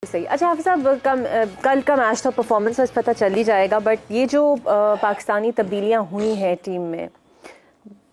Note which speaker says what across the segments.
Speaker 1: सही। अच्छा हाफिज़ साहब, कल का मैच था, परफॉर्मेंस बस पता चल ही जाएगा, बट ये जो पाकिस्तानी तब्दीलियां हुई हैं टीम में,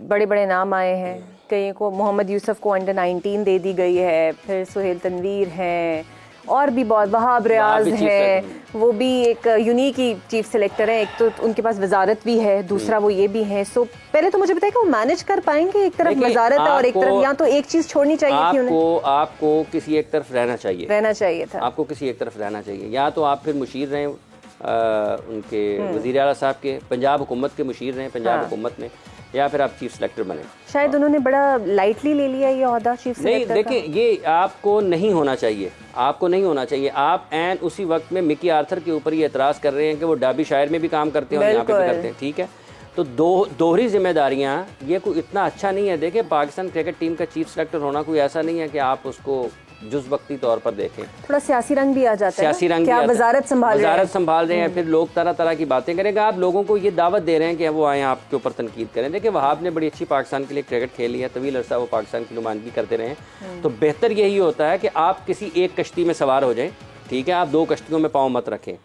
Speaker 1: बड़े बड़े नाम आए हैं। कई को मोहम्मद यूसुफ को अंडर-19 दे दी गई है, फिर सुहेल तनवीर हैं, और भी बहुत, वहाब रियाज है, वो भी एक यूनिक ही चीफ सेलेक्टर है। एक तो उनके पास वजारत भी है, दूसरा वो ये भी है। सो पहले तो मुझे बताइए कि वो मैनेज कर पाएंगे, एक तरफ वजारत है और एक तरफ, या तो एक चीज छोड़नी चाहिए थी उन्हें।
Speaker 2: आपको किसी एक तरफ रहना चाहिए
Speaker 1: था।
Speaker 2: आपको किसी एक तरफ रहना चाहिए, या तो आप फिर मुशीर रहें उनके वज़ीर आला साहब के, पंजाब हुकूमत के मुशीर रहें पंजाब हुकूमत में, या फिर आप चीफ सेलेक्टर बने।
Speaker 1: शायद उन्होंने बड़ा लाइटली ले लिया ये ओहदा चीफ सेलेक्टर।
Speaker 2: नहीं, देखिए ये आपको नहीं होना चाहिए, आपको नहीं होना चाहिए। आप एन उसी वक्त में मिकी आर्थर के ऊपर ये एतराज़ कर रहे हैं कि वो डाबी शायर में भी काम करते हैं और यहाँ पे भी करते हैं, ठीक है। तो दोहरी जिम्मेदारियाँ, ये कोई इतना अच्छा नहीं है। देखिए पाकिस्तान क्रिकेट टीम का चीफ सेलेक्टर होना कोई ऐसा नहीं है कि आप उसको जुज़ वक्ती तौर पर देखें।
Speaker 1: थोड़ा सियासी रंग भी आ जाता है,
Speaker 2: सियासी रंग,
Speaker 1: क्या वजारत संभाल
Speaker 2: रहे हैं, फिर लोग तरह तरह की बातें करेंगे। आप लोगों को ये दावत दे रहे हैं कि वो आए आपके ऊपर तनकीद करें। देखिए वहाब ने बड़ी अच्छी पाकिस्तान के लिए क्रिकेट खेली है, तवील अरसा वो पाकिस्तान की नुमाइंदगी करते रहे हैं। तो बेहतर यही होता है कि आप किसी एक कश्ती में सवार हो जाएं, ठीक है। आप दो कश्तियों में पाँव मत रखें।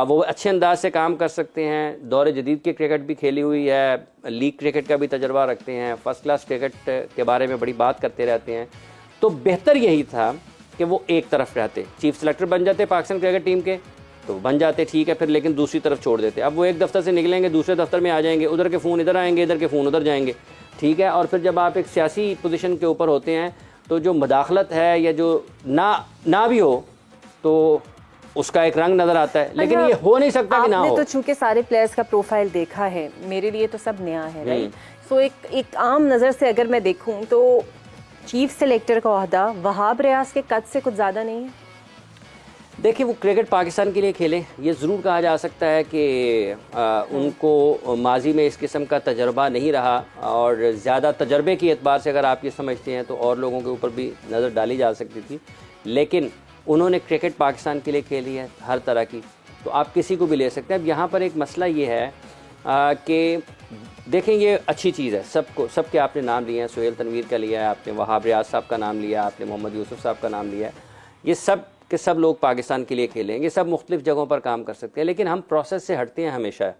Speaker 2: वो अच्छे अंदाज से काम कर सकते हैं, दौरे जदीद की क्रिकेट भी खेली हुई है, लीग क्रिकेट का भी तजर्बा रखते हैं, फर्स्ट क्लास क्रिकेट के बारे में बड़ी बात करते रहते हैं। तो बेहतर यही था कि वो एक तरफ रहते, चीफ सेलेक्टर बन जाते पाकिस्तान क्रिकेट टीम के, तो बन जाते, ठीक है, फिर लेकिन दूसरी तरफ छोड़ देते। अब वो एक दफ्तर से निकलेंगे, दूसरे दफ्तर में आ जाएंगे, उधर के फ़ोन इधर आएंगे, इधर के फ़ोन उधर जाएंगे, ठीक है। और फिर जब आप एक सियासी पोजीशन के ऊपर होते हैं तो जो मदाखलत है या जो ना भी हो तो उसका एक रंग नजर आता है, लेकिन ये हो नहीं सकता कि ना हो।
Speaker 1: तो चूंकि सारे प्लेयर्स का प्रोफाइल देखा है, मेरे लिए तो सब नया है, राइट। सो एक आम नज़र से अगर मैं देखूं तो चीफ सेलेक्टर का ओहदा वहाब रियाज के कद से कुछ ज़्यादा नहीं है।
Speaker 2: देखिए वो क्रिकेट पाकिस्तान के लिए खेले, ये ज़रूर कहा जा सकता है कि उनको माजी में इस किस्म का तजर्बा नहीं रहा, और ज़्यादा तजर्बे के एतबार से अगर आप ये समझते हैं तो और लोगों के ऊपर भी नज़र डाली जा सकती थी। लेकिन उन्होंने क्रिकेट पाकिस्तान के लिए खेली है हर तरह की, तो आप किसी को भी ले सकते हैं। अब यहाँ पर एक मसला ये है कि देखें ये अच्छी चीज़ है, सबके आपने नाम लिए हैं, सुहेल तनवीर का लिया है आपने, वहाब रियाज साहब का नाम लिया आपने, मोहम्मद यूसुफ साहब का नाम लिया है। ये सब के सब लोग पाकिस्तान के लिए खेलेंगे, सब मुख्तलिफ जगहों पर काम कर सकते हैं। लेकिन हम प्रोसेस से हटते हैं हमेशा।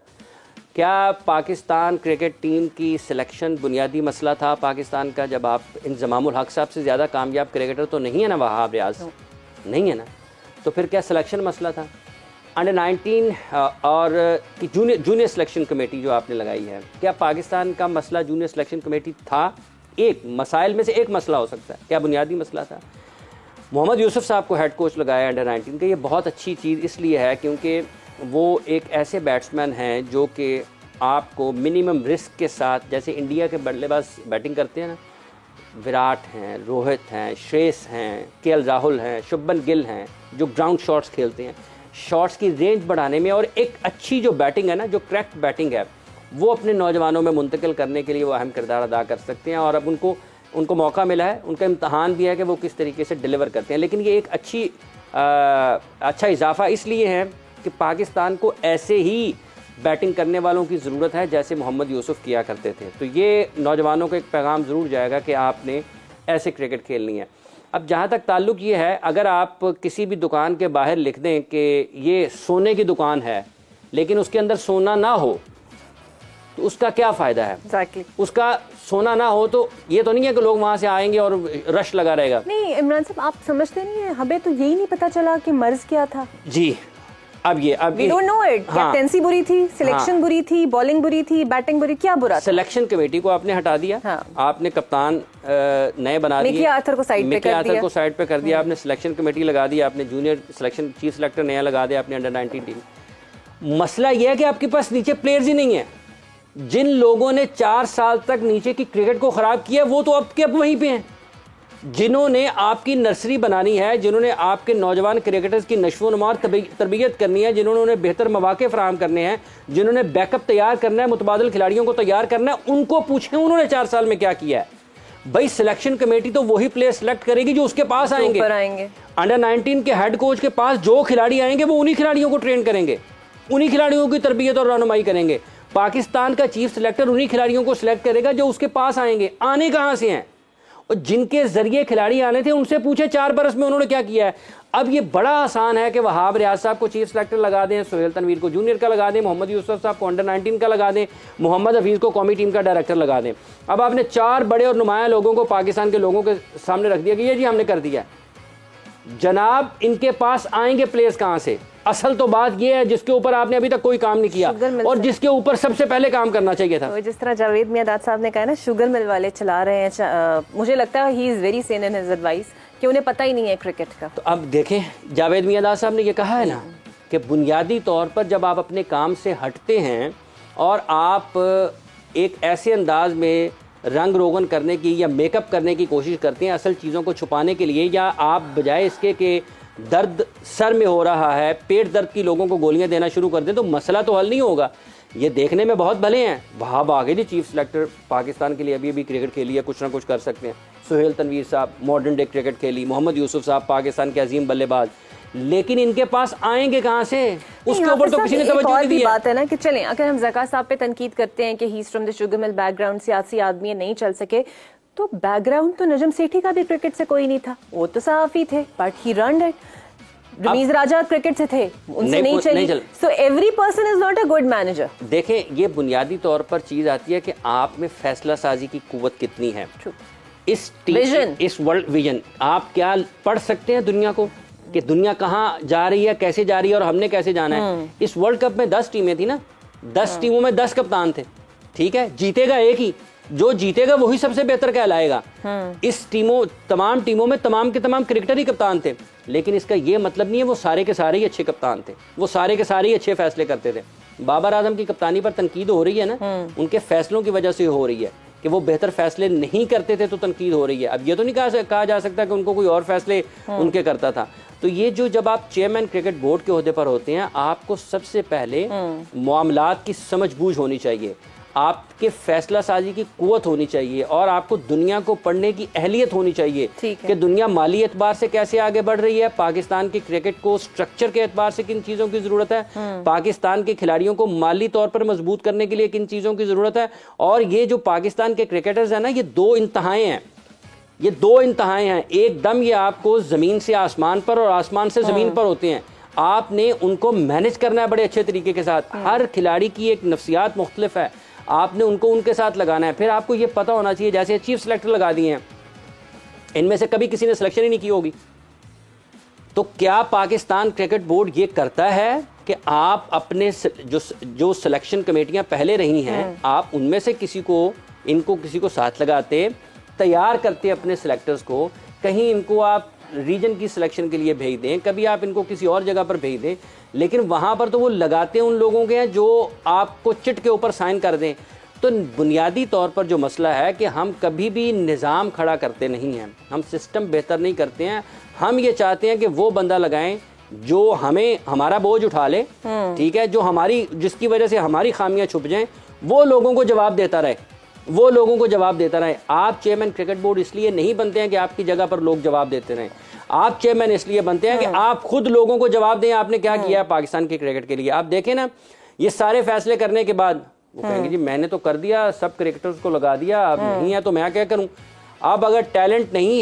Speaker 2: क्या पाकिस्तान क्रिकेट टीम की सिलेक्शन बुनियादी मसला था पाकिस्तान का? जब आप इंज़मामुल हक साहब से ज़्यादा कामयाब क्रिकेटर तो नहीं है ना वहाब रियाज, नहीं है ना, तो फिर क्या सिलेक्शन मसला था? अंडर 19 और की जूनियर सिलेक्शन कमेटी जो आपने लगाई है, क्या पाकिस्तान का मसला जूनियर सिलेक्शन कमेटी था? एक मसाइल में से एक मसला हो सकता है, क्या बुनियादी मसला था? मोहम्मद यूसुफ साहब को हेड कोच लगाया अंडर 19 का, ये बहुत अच्छी चीज़ इसलिए है क्योंकि वो एक ऐसे बैट्समैन हैं जो कि आपको मिनिमम रिस्क के साथ, जैसे इंडिया के बल्लेबाज बैटिंग करते हैं ना, विराट हैं, रोहित हैं, श्रेयस हैं, केएल राहुल हैं, शुभमन गिल हैं, जो ग्राउंड शॉट्स खेलते हैं, शॉट्स की रेंज बढ़ाने में, और एक अच्छी जो बैटिंग है ना, जो करेक्ट बैटिंग है, वो अपने नौजवानों में मुंतकिल करने के लिए वो अहम किरदार अदा कर सकते हैं। और अब उनको मौका मिला है, उनका इम्तहान भी है कि वो किस तरीके से डिलीवर करते हैं। लेकिन ये एक अच्छा इजाफा इसलिए है कि पाकिस्तान को ऐसे ही बैटिंग करने वालों की ज़रूरत है जैसे मोहम्मद यूसुफ किया करते थे। तो ये नौजवानों को एक पैगाम ज़रूर जाएगा कि आपने ऐसे क्रिकेट खेलनी है। अब जहाँ तक ताल्लुक़ ये है, अगर आप किसी भी दुकान के बाहर लिख दें कि ये सोने की दुकान है लेकिन उसके अंदर सोना ना हो तो उसका क्या फ़ायदा है?
Speaker 1: Exactly.
Speaker 2: उसका सोना ना हो तो ये तो नहीं है कि लोग वहाँ से आएंगे और रश लगा रहेगा।
Speaker 1: नहीं इमरान साहब, आप समझते नहीं है, हमें तो यही नहीं पता चला कि मर्ज क्या था।
Speaker 2: जी अब We don't know it।
Speaker 1: Captaincy बुरी थी, सिलेक्शन बुरी थी, बॉलिंग बुरी थी, बैटिंग बुरी, क्या बुरा था?
Speaker 2: सिलेक्शन कमेटी को आपने हटा दिया, आपने कप्तान नए बना दिए,
Speaker 1: मिकी आर्थर को साइड
Speaker 2: पे कर दिया, आपने सिलेक्शन कमेटी लगा दी, आपने जूनियर सिलेक्शन चीफ सेलेक्टर नया लगा दिया आपने अंडर 19 टीम। मसला यह है कि आपके पास नीचे प्लेयर्स ही नहीं है। जिन लोगों ने 4 साल तक नीचे की क्रिकेट को खराब किया वो तो अब वहीं पे हैं। जिन्होंने आपकी नर्सरी बनानी है, जिन्होंने आपके नौजवान क्रिकेटर्स की नशोनुमा तरबियत करनी है, जिन्होंने उन्हें बेहतर मौके फराहम करने हैं, जिन्होंने बैकअप तैयार करना है, मुतबादिल खिलाड़ियों को तैयार करना है, उनको पूछें उन्होंने 4 साल में क्या किया है। भाई सिलेक्शन कमेटी तो वही प्लेयर सेलेक्ट करेगी जो उसके पास आएंगे। अंडर 19 के हेड कोच के पास जो खिलाड़ी आएंगे वो उन्हीं खिलाड़ियों को ट्रेन करेंगे, उन्हीं खिलाड़ियों की तरबियत और रहनुमाई करेंगे। पाकिस्तान का चीफ सेलेक्टर उन्हीं खिलाड़ियों को सिलेक्ट करेगा जो उसके पास आएंगे। आने कहाँ से हैं? और जिनके जरिए खिलाड़ी आने थे उनसे पूछे 4 बरस में उन्होंने क्या किया है। अब ये बड़ा आसान है कि वहाब रियाज साहब को चीफ सेलेक्टर लगा दें, सुहेल तनवीर को जूनियर का लगा दें, मोहम्मद यूसुफ साहब को अंडर 19 का लगा दें, मोहम्मद हफीज़ को कौमी टीम का डायरेक्टर लगा दें। अब आपने 4 बड़े और नुमाया लोगों को पाकिस्तान के लोगों के सामने रख दिया कि ये जी हमने कर दिया। जनाब इनके पास आएंगे प्लेयर्स कहाँ से? असल तो बात ये है जिसके ऊपर आपने अभी तक कोई काम नहीं किया और जिसके ऊपर सबसे पहले काम करना चाहिए था।
Speaker 1: तो जिस तरह जावेद मियादाद साहब ने कहा ना, शुगर मिल वाले चला रहे हैं। मुझे लगता है he is very sane in his advice कि उन्हें पता ही नहीं है क्रिकेट का।
Speaker 2: तो अब देखें, जावेद मियादाद साहब ने ये कहा है ना कि बुनियादी तौर पर जब आप अपने काम से हटते हैं और आप एक ऐसे अंदाज में रंग रोगन करने की या मेकअप करने की कोशिश करते हैं असल चीज़ों को छुपाने के लिए, या आप बजाय इसके कि दर्द सर में हो रहा है, पेट दर्द की लोगों को गोलियां देना शुरू कर दें, तो मसला तो हल नहीं होगा। ये देखने में बहुत भले हैं, वहाब आगे जी चीफ सेलेक्टर पाकिस्तान के लिए अभी क्रिकेट खेली है, कुछ ना कुछ कर सकते हैं। सुहेल तनवीर साहब मॉडर्न डे क्रिकेट खेली, मोहम्मद यूसुफ साहब पाकिस्तान के अजीम बल्लेबाज, लेकिन इनके पास आएंगे कहाँ से? उसके ऊपर तो किसी ने तवज्जो नहीं दी।
Speaker 1: बात है ना कि चलें, अगर हम ज़का साहब पे तनकीद करते हैं कि he is from the sugar mill background, सियासी आदमी है, नहीं चल सके, तो बैकग्राउंड तो नजम सेठी का भी क्रिकेट से कोई नहीं था, वो तो सहाफी थे, but he run it. Rameez Raja cricket से थे, उनसे नहीं चली। So every person is not a good manager.
Speaker 2: देखें, ये बुनियादी तौर पर चीज आती है कि आप में फैसला साजी की कुव्वत कितनी है। इस वर्ल्ड विजन आप क्या पढ़ सकते हैं दुनिया को कि दुनिया कहाँ जा रही है, कैसे जा रही है और हमने कैसे जाना है। इस वर्ल्ड कप में 10 टीमें थी ना, 10 टीमों में 10 कप्तान थे, ठीक है, जीतेगा एक ही, जो जीतेगा वही सबसे बेहतर कहलाएगा। इस तमाम टीमों में तमाम के तमाम क्रिकेटर ही कप्तान थे, लेकिन इसका ये मतलब नहीं है वो सारे के सारे ही अच्छे कप्तान थे, वो सारे के सारे ही अच्छे फैसले करते थे। बाबर आजम की कप्तानी पर तनकीद हो रही है ना, उनके फैसलों की वजह से हो रही है कि वो बेहतर फैसले नहीं करते थे तो तनकीद हो रही है। अब ये तो नहीं कहा जा सकता कि उनको कोई और फैसले उनके करता था। तो ये जो जब आप चेयरमैन क्रिकेट बोर्ड के ओहदे पर होते हैं, आपको सबसे पहले मामलात की समझ बूझ होनी चाहिए, आपके फैसला साजी की कुव्वत होनी चाहिए और आपको दुनिया को पढ़ने की अहलियत होनी चाहिए कि दुनिया माली एतबार से कैसे आगे बढ़ रही है, पाकिस्तान के क्रिकेट को स्ट्रक्चर के एतबार से किन चीज़ों की ज़रूरत है, पाकिस्तान के खिलाड़ियों को माली तौर पर मजबूत करने के लिए किन चीज़ों की ज़रूरत है। और ये जो पाकिस्तान के क्रिकेटर्स हैं ना, ये 2 इंतहाएं हैं, ये 2 इंतहाएं हैं। एकदम ये आपको ज़मीन से आसमान पर और आसमान से ज़मीन पर होते हैं, आपने उनको मैनेज करना है बड़े अच्छे तरीके के साथ। हर खिलाड़ी की एक नफ्सियात मुख्तलिफ है, आपने उनको उनके साथ लगाना है। फिर आपको ये पता होना चाहिए, जैसे चीफ सेलेक्टर लगा दिए हैं, इनमें से कभी किसी ने सिलेक्शन ही नहीं की होगी, तो क्या पाकिस्तान क्रिकेट बोर्ड ये करता है कि आप अपने जो सिलेक्शन कमेटियां पहले रही हैं, आप उनमें से किसी को साथ लगाते, तैयार करते अपने सिलेक्टर्स को, कहीं इनको आप रीजन की सिलेक्शन के लिए भेज दें, कभी आप इनको किसी और जगह पर भेज दें, लेकिन वहाँ पर तो वो लगाते उन लोगों के हैं जो आपको चिट के ऊपर साइन कर दें। तो बुनियादी तौर पर जो मसला है कि हम कभी भी निज़ाम खड़ा करते नहीं हैं, हम सिस्टम बेहतर नहीं करते हैं। हम ये चाहते हैं कि वो बंदा लगाएं जो हमारा बोझ उठा ले, ठीक है, जिसकी वजह से हमारी खामियां छुप जाएं, वो लोगों को जवाब देता रहे। आप चेयरमैन क्रिकेट बोर्ड इसलिए नहीं बनते हैं कि आपकी जगह पर लोग जवाब देते रहें, आप चेयरमैन इसलिए बनते हैं कि आप खुद लोगों को जवाब दें आपने क्या किया है पाकिस्तान के क्रिकेट के लिए। आप देखें ना, ये सारे फैसले करने के बाद वो कहेंगे जी मैंने तो कर दिया, सब क्रिकेटर्स को लगा दिया, अब नहीं है तो मैं क्या करूं। अब अगर टैलेंट नहीं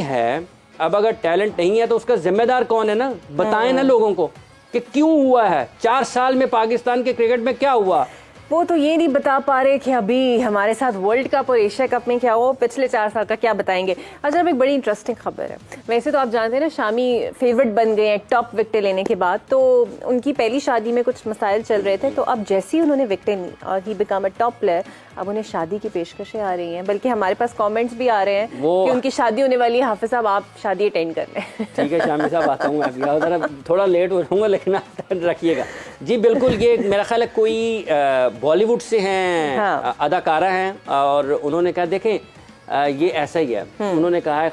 Speaker 2: है तो उसका जिम्मेदार कौन है ना, बताएं ना लोगों को कि क्यों हुआ है, 4 साल में पाकिस्तान के क्रिकेट में क्या हुआ।
Speaker 1: वो तो ये नहीं बता पा रहे कि अभी हमारे साथ वर्ल्ड कप और एशिया कप में क्या हुआ, पिछले 4 साल का क्या बताएंगे। अच्छा, अब एक बड़ी इंटरेस्टिंग खबर है। वैसे तो आप जानते हैं ना, शामी फेवरेट बन गए हैं टॉप विकेटें लेने के बाद, तो उनकी पहली शादी में कुछ मसाइल चल रहे थे, तो अब जैसे ही उन्होंने विकेटें ली और he become a top player, अब उन्हें शादी की पेशकशें आ रही हैं, बल्कि हमारे पास कमेंट्स भी आ रहे हैं कि उनकी शादी होने वाली है, हाफिज साहब आप शादी अटेंड कर लें।
Speaker 2: ठीक है शामी साहब, आता हूँ मैं उधर, थोड़ा लेट हो जाऊँगा लेकिन रखिएगा जी। बिल्कुल, ये मेरा ख्याल है कोई बॉलीवुड से हैं, हाँ। अदाकारा हैं, और उन्होंने कहा देखें ये ऐसा ही है, उन्होंने कहा है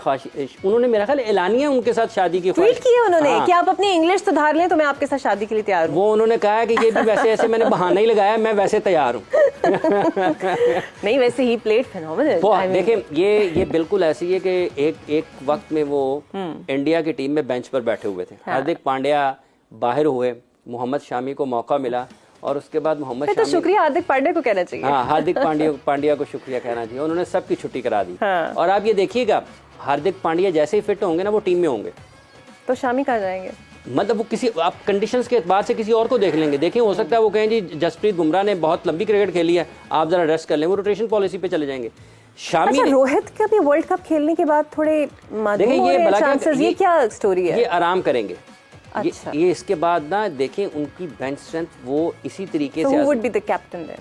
Speaker 2: उन्होंने मेरा ख्याल एलानिया उनके साथ शादी की
Speaker 1: ट्वीट की है उन्होंने, हाँ। कि आप अपनी इंग्लिश सुधार लें तो मैं आपके साथ शादी के लिए तैयार हूँ।
Speaker 2: वो उन्होंने कहा है कि ये भी वैसे ऐसे मैंने बहाना ही लगाया, मैं वैसे तैयार हूँ।
Speaker 1: नहीं, वैसे ही प्लेड फेनोमेनल।
Speaker 2: देखें ये बिल्कुल ऐसी है कि एक वक्त में वो इंडिया की टीम में बेंच पर बैठे हुए थे, हार्दिक पांड्या बाहर हुए, मोहम्मद शामी को मौका मिला, और उसके बाद मोहम्मद
Speaker 1: तो शुक्रिया हार्दिक पांड्या को कहना चाहिए।
Speaker 2: हाँ, हार्दिक पांड्या को शुक्रिया कहना चाहिए, उन्होंने सबकी छुट्टी करा दी। हाँ। और आप ये देखिएगा हार्दिक पांड्या जैसे ही फिट होंगे ना वो टीम में होंगे,
Speaker 1: तो शामी कहाँ जाएंगे?
Speaker 2: मतलब वो किसी आप कंडीशंस के एतबार से किसी और को देख लेंगे। देखिए हो सकता है वो कहें जी जसप्रीत बुमराह ने बहुत लंबी क्रिकेट खेली है, आप जरा रेस्ट कर लें, वो रोटेशन पॉलिसी पे चले जाएंगे। शामी
Speaker 1: अच्छा, रोहित का भी वर्ल्ड कप खेलने के बाद थोड़े ये क्या स्टोरी है?
Speaker 2: ये आराम करेंगे।
Speaker 1: अच्छा।
Speaker 2: ये इसके बाद ना देखें उनकी बेंच स्ट्रेंथ वो इसी तरीके से।
Speaker 1: who would be the captain there?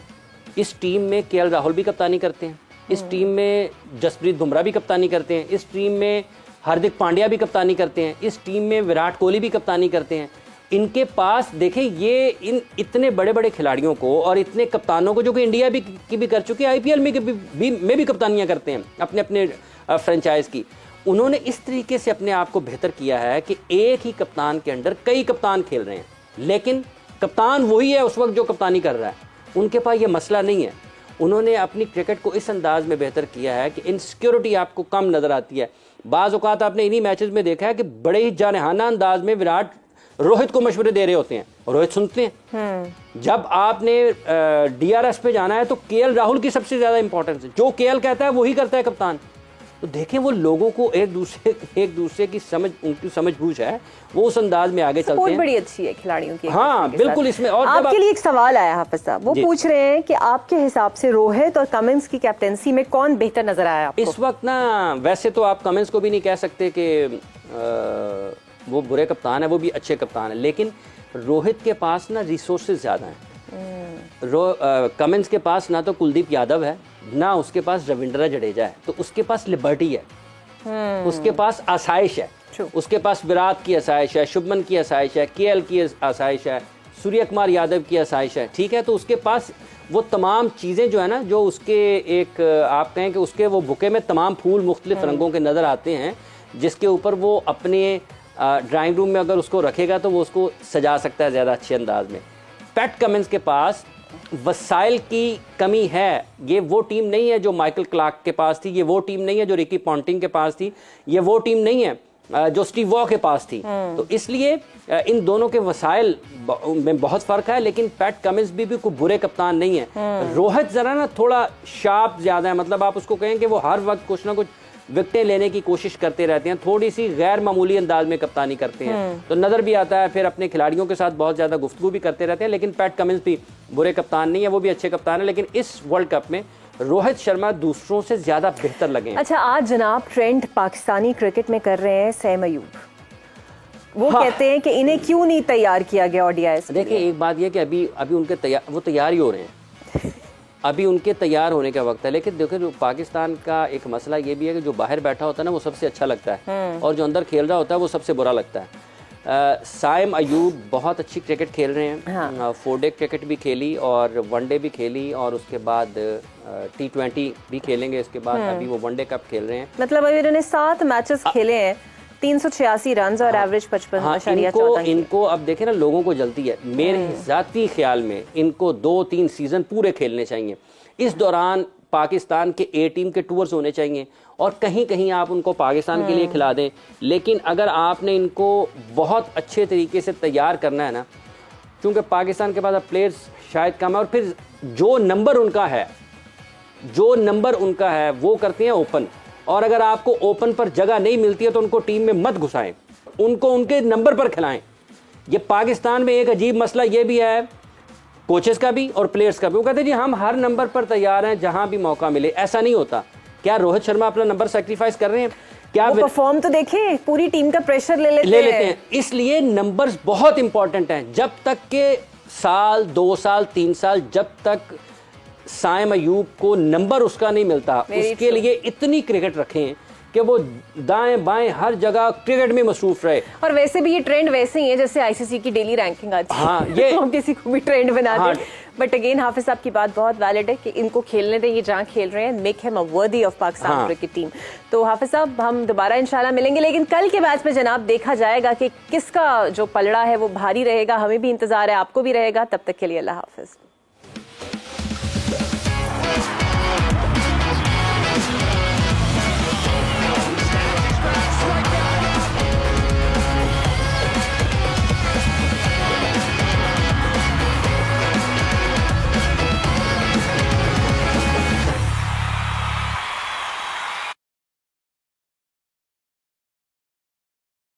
Speaker 2: इस टीम में केएल राहुल भी कप्तानी करते हैं, इस टीम में जसप्रीत बुमराह भी कप्तानी करते हैं, इस टीम में हार्दिक पांड्या भी कप्तानी करते हैं, इस टीम में विराट कोहली भी कप्तानी करते हैं। इनके पास देखें ये इन इतने बड़े बड़े खिलाड़ियों को और इतने कप्तानों को जो कि इंडिया की भी कर चुके हैं, आईपीएल में भी कप्तानियां करते हैं अपने अपने फ्रेंचाइज की। उन्होंने इस तरीके से अपने आप को बेहतर किया है कि एक ही कप्तान के अंडर कई कप्तान खेल रहे हैं, लेकिन कप्तान वही है उस वक्त जो कप्तानी कर रहा है। उनके पास ये मसला नहीं है। उन्होंने अपनी क्रिकेट को इस अंदाज में बेहतर किया है कि इनसिक्योरिटी आपको कम नजर आती है। बाज़ औक़ात आपने इन्हीं मैचेस में देखा है कि बड़े ही जानेहाना अंदाज में विराट रोहित को मशवरे दे रहे होते हैं, रोहित सुनते हैं। जब आपने डीआरएस पे जाना है तो केएल राहुल की सबसे ज्यादा इंपॉर्टेंस है, जो केएल कहता है वही करता है कप्तान। तो देखें वो लोगों को एक दूसरे की समझ, उनकी समझबूझ है, वो उस अंदाज में आगे चलते हैं।
Speaker 1: बड़ी अच्छी है खिलाड़ियों की।
Speaker 2: हाँ बिल्कुल। इसमें और
Speaker 1: आपके लिए एक सवाल आया हाफिज साहब, वो पूछ रहे हैं कि आपके हिसाब से रोहित और कमिंस की कैप्टेंसी में कौन बेहतर नजर आया आपको?
Speaker 2: इस वक्त ना वैसे तो आप कमिंस को भी नहीं कह सकते कि वो बुरे कप्तान है, वो भी अच्छे कप्तान है, लेकिन रोहित के पास ना रिसोर्सेज ज़्यादा हैं। कमिंस के पास ना तो कुलदीप यादव है, ना उसके पास रविंद्र जडेजा है, तो उसके पास लिबर्टी है, उसके पास आसाइश है, उसके पास विराट की आसाइश है, शुभमन की आसाइश है, केएल की आसाइश है, सूर्य कुमार यादव की आसाइश है, ठीक है। तो उसके पास वो तमाम चीज़ें जो है ना, जो उसके एक आप कहें कि उसके वो बुके में तमाम फूल मुख्तलिफ रंगों के नज़र आते हैं, जिसके ऊपर वो अपने ड्राइंग रूम में अगर उसको रखेगा तो वो उसको सजा सकता है ज़्यादा अच्छे अंदाज में। पैट कमिंस के पास वसाइल की कमी है। ये वो टीम नहीं है जो माइकल क्लार्क के पास थी, ये वो टीम नहीं है जो रिकी पॉन्टिंग के पास थी, ये वो टीम नहीं है जो स्टीव वॉ के पास थी। तो इसलिए इन दोनों के वसाइल में बहुत फ़र्क है, लेकिन पैट कमिंस भी कोई बुरे कप्तान नहीं है। रोहित ज़रा ना थोड़ा शार्प ज़्यादा है, मतलब आप उसको कहें कि वो हर वक्त कुछ ना कुछ विकेटें लेने की कोशिश करते रहते हैं, थोड़ी सी गैर मामूली अंदाज में कप्तानी करते हैं, तो नज़र भी आता है। फिर अपने खिलाड़ियों के साथ बहुत ज़्यादा गुफ्तगू भी करते रहते हैं, लेकिन पैट कमिंस भी बुरे कप्तान नहीं है, वो भी अच्छे कप्तान है। लेकिन इस वर्ल्ड कप में रोहित शर्मा दूसरों से ज़्यादा बेहतर लगे हैं।
Speaker 1: अच्छा, आज जनाब ट्रेंड पाकिस्तानी क्रिकेट में कर रहे हैं सैम अयूब, वो कहते हैं कि इन्हें क्यों नहीं तैयार किया गया ओडीआईएस?
Speaker 2: देखिए एक बात यह कि अभी उनके वो तैयार ही हो रहे हैं, अभी उनके तैयार होने का वक्त है। लेकिन देखो जो पाकिस्तान का एक मसला ये भी है कि जो बाहर बैठा होता है ना वो सबसे अच्छा लगता है, और जो अंदर खेल रहा होता है वो सबसे बुरा लगता है। साइम अयूब बहुत अच्छी क्रिकेट खेल रहे हैं। हाँ। 4 डे क्रिकेट भी खेली और 1 डे भी खेली, और उसके बाद T20 भी खेलेंगे। इसके बाद अभी वो 1 डे कप खेल रहे हैं।
Speaker 1: मतलब अभी उन्होंने 7 मैचेस खेले हैं, 386 रन और एवरेज 55.14।
Speaker 2: इनको अब देखें ना, लोगों को जल्दी है। मेरे ज़ाती ख्याल में इनको 2-3 सीजन पूरे खेलने चाहिए। इस दौरान पाकिस्तान के ए टीम के टूर्स होने चाहिए, और कहीं कहीं आप उनको पाकिस्तान के लिए खिला दें। लेकिन अगर आपने इनको बहुत अच्छे तरीके से तैयार करना है ना, क्योंकि पाकिस्तान के पास अब प्लेयर्स शायद कम है, और फिर जो नंबर उनका है वो करते हैं ओपन, और अगर आपको ओपन पर जगह नहीं मिलती है तो उनको टीम में मत घुसाएं, उनको उनके नंबर पर खिलाएं। ये पाकिस्तान में एक अजीब मसला ये भी है, कोचेस का भी और प्लेयर्स का भी। वो कहते हैं जी हम हर नंबर पर तैयार हैं जहां भी मौका मिले। ऐसा नहीं होता। क्या रोहित शर्मा अपना नंबर सैक्रिफाइस कर रहे हैं? क्या
Speaker 1: वो परफॉर्म तो देखें, पूरी टीम का प्रेशर ले लेते हैं।
Speaker 2: इसलिए नंबर्स बहुत इंपॉर्टेंट हैं। जब तक के साल 2 साल 3 साल जब तक साइम अयूब को नंबर उसका नहीं मिलता, उसके लिए इतनी क्रिकेट रखें कि वो दाएं बाएं हर जगह क्रिकेट में मसरूफ रहे।
Speaker 1: और वैसे भी ये ट्रेंड वैसे ही है जैसे आईसीसी की डेली रैंकिंग आती है।
Speaker 2: हाँ, ये
Speaker 1: हम किसी को भी ट्रेंड बना दें। बट अगेन हाफिज साहब की बात बहुत वैलिड है कि इनको खेलने दें, ये जहाँ खेल रहे हैं, make him a worthy of Pakistan cricket team. तो हाफिज साहब हम दोबारा इंशाल्लाह मिलेंगे, लेकिन कल के मैच में जनाब देखा जाएगा कि किसका जो पलड़ा है वो भारी रहेगा। हमें भी इंतजार है, आपको भी रहेगा। तब तक के लिए अल्लाह हाफिज।